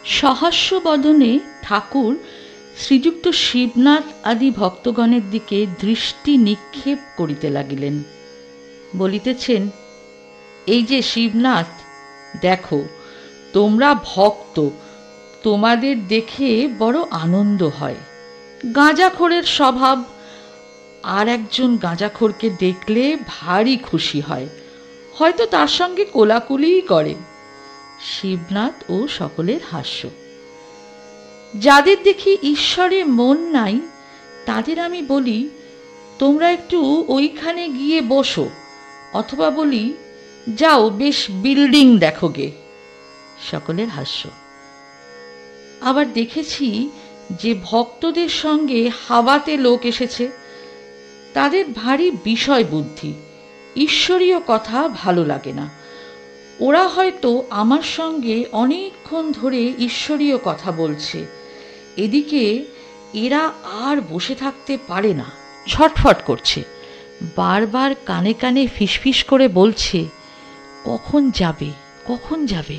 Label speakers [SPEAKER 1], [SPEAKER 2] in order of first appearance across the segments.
[SPEAKER 1] সহাস্য বদনে ঠাকুর শ্রীযুক্ত শিবনাথ আদি ভক্তগণের দিকে দৃষ্টি নিক্ষেপ করিতে লাগিলেন। বলিতেছেন, এই যে শিবনাথ, দেখো তোমরা ভক্ত, তোমাদের দেখে বড় আনন্দ হয়। গাঁজাখোরের স্বভাব, আর একজন গাঁজাখোরকে দেখলে ভারী খুশি হয়, হয়তো তার সঙ্গে কোলাকুলিই করে। শিবনাথ ও সকলের হাস্য। যাদের দেখি ঈশ্বরে মন নাই, তাদের আমি বলি, তোমরা একটু ওইখানে গিয়ে বসো, অথবা বলি, যাও বেশ বিল্ডিং দেখো গে। সকলের হাস্য। আবার দেখেছি যে ভক্তদের সঙ্গে হাওয়াতে লোক এসেছে, তাদের ভারী বিষয় বুদ্ধি, ঈশ্বরীয় কথা ভালো লাগে না। ওরা হয়তো আমার সঙ্গে অনেকক্ষণ ধরে ঈশ্বরীয় কথা বলছে, এদিকে এরা আর বসে থাকতে পারে না, ছটফট করছে, বারবার কানে কানে ফিসফিস করে বলছে, কখন যাবে, কখন যাবে।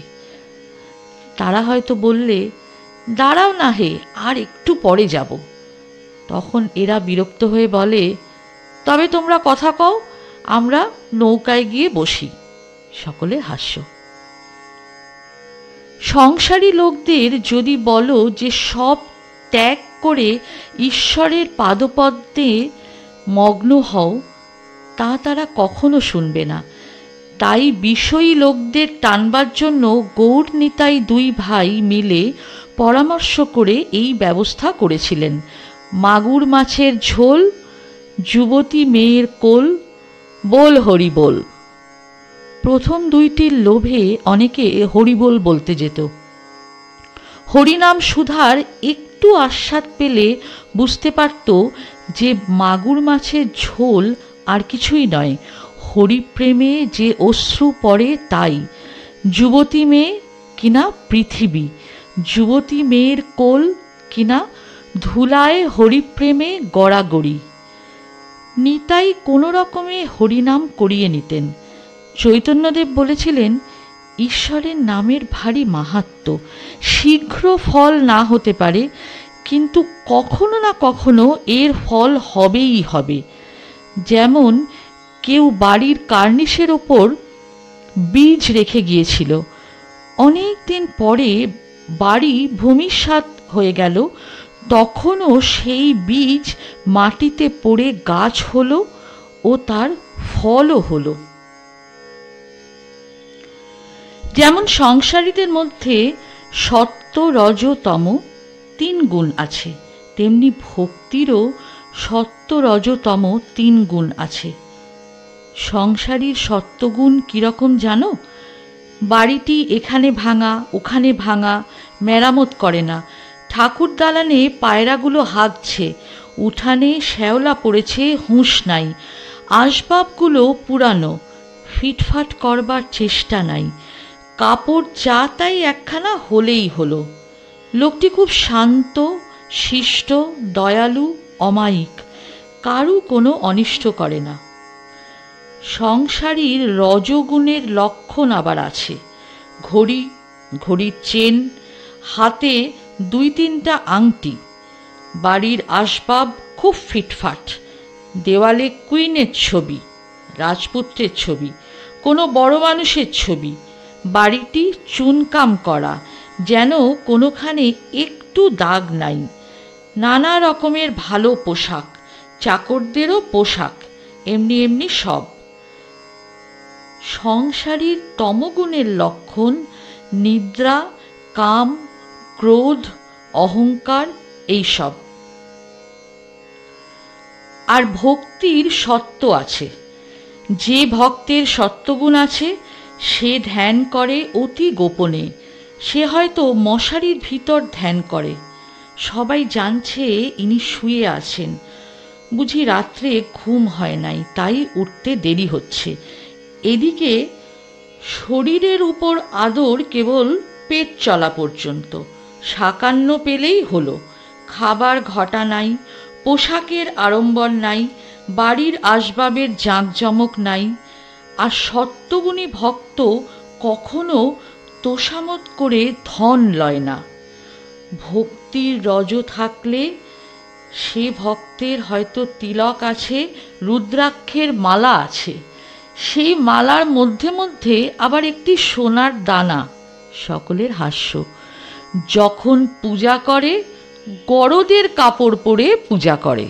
[SPEAKER 1] তারা হয়তো বললে, দাঁড়াও না হে, আর একটু পরে যাব। তখন এরা বিরক্ত হয়ে বলে, তবে তোমরা কথা কও, আমরা নৌকায় গিয়ে বসি। সকলের হাস্য। সংসারী লোকদের যদি বলো যে সব ত্যাগ করে ঈশ্বরের পাদপদ্মে মগ্ন হও, তা তারা কখনো শুনবে না। তাই বিষয়ী লোকদের টানবার জন্য গৌর নিতাই দুই ভাই মিলে পরামর্শ করে এই ব্যবস্থা করেছিলেন। মাগুর মাছের ঝোল, যুবতী মেয়ের কোল, বল হরি বল। প্রথম দুইটির লোভে অনেকে হরিবোল বলতে যেত। হরিনাম সুধার একটু আস্বাদ পেলে বুঝতে পারত যে মাগুর মাছের ঝোল আর কিছুই নয়, হরিপ্রেমে যে অশ্রু পড়ে তাই। যুবতী মেয়ে কিনা পৃথিবী, যুবতী মেয়ের কোল কিনা ধুলায় হরিপ্রেমে গড়াগড়ি। নিতাই কোনো রকমে হরিনাম করিয়ে নিতেন। চৈতন্যদেব বলেছিলেন, ঈশ্বরের নামের ভারী মাহাত্ম্য, শীঘ্র ফল না হতে পারে, কিন্তু কখনো না কখনো এর ফল হবেই হবে। যেমন কেউ বাড়ির কার্নিশের ওপর বীজ রেখে গিয়েছিল, অনেক দিন পরে বাড়ি ভূমিসাৎ হয়ে গেল, তখনও সেই বীজ মাটিতে পড়ে গাছ হলো ও তার ফলও হলো। যেমন সংসারীদের মধ্যে সত্ত্ব রজ তম তিন গুণ আছে, তেমনি ভক্তিরও সত্ত্ব রজ তম তিন গুণ আছে। সংসারীর সত্ত্বগুণ কিরকম জানো? বাড়িটি এখানে ভাঙা ওখানে ভাঙা, মেরামত করে না, ঠাকুর দালানে পায়রাগুলো হাগছে, উঠানে শ্যাওলা পড়েছে, হুঁশ নাই, আসবাবগুলো পুরানো, ফিটফাট করবার চেষ্টা নাই, কাপড় যা তাই একখানা হলেই হলো। লোকটি খুব শান্ত, শিষ্ট, দয়ালু, অমায়িক, কারু কোনো অনিষ্ট করে না। সংসারীর রজগুণের লক্ষণ আবার আছে। ঘড়ি, ঘড়ির চেন, হাতে দুই তিনটা আংটি, বাড়ির আসবাব খুব ফিটফাট, দেওয়ালে কুইনের ছবি, রাজপুত্রের ছবি, কোনো বড় মানুষের ছবি, বাড়িটি চুনকাম করা, যেন কোনোখানে একটু দাগ নাই, নানা রকমের ভালো পোশাক, চাকরদেরও পোশাক, এমনি এমনি সব। সংসারীর তমগুণের লক্ষণ নিদ্রা, কাম, ক্রোধ, অহংকার, এইসব। আর ভক্তির সত্ত্ব আছে। যে ভক্তের সত্ত্বগুণ আছে সে ধ্যান করে অতি গোপনে, সে হয়তো মশারির ভিতর ধ্যান করে, সবাই জানছে ইনি শুয়ে আছেন, বুঝি রাত্রে ঘুম হয় নাই তাই উঠতে দেরি হচ্ছে। এদিকে শরীরের উপর আদর কেবল পেট চলা পর্যন্ত, সাকান্ন পেলেই হলো, খাবার ঘটা নাই, পোশাকের আড়ম্বর নাই, বাড়ির আসবাবের জাঁকজমক নাই। আর সত্যগুণী ভক্ত কখনো তোষামত করে ধন লয় না। ভক্তির রজ থাকলে সে ভক্তের হয়তো তিলক আছে, রুদ্রাক্ষের মালা আছে, সেই মালার মধ্যে মধ্যে আবার একটি সোনার দানা। সকলের হাস্য। যখন পূজা করে গরদের কাপড় পরে পূজা করে।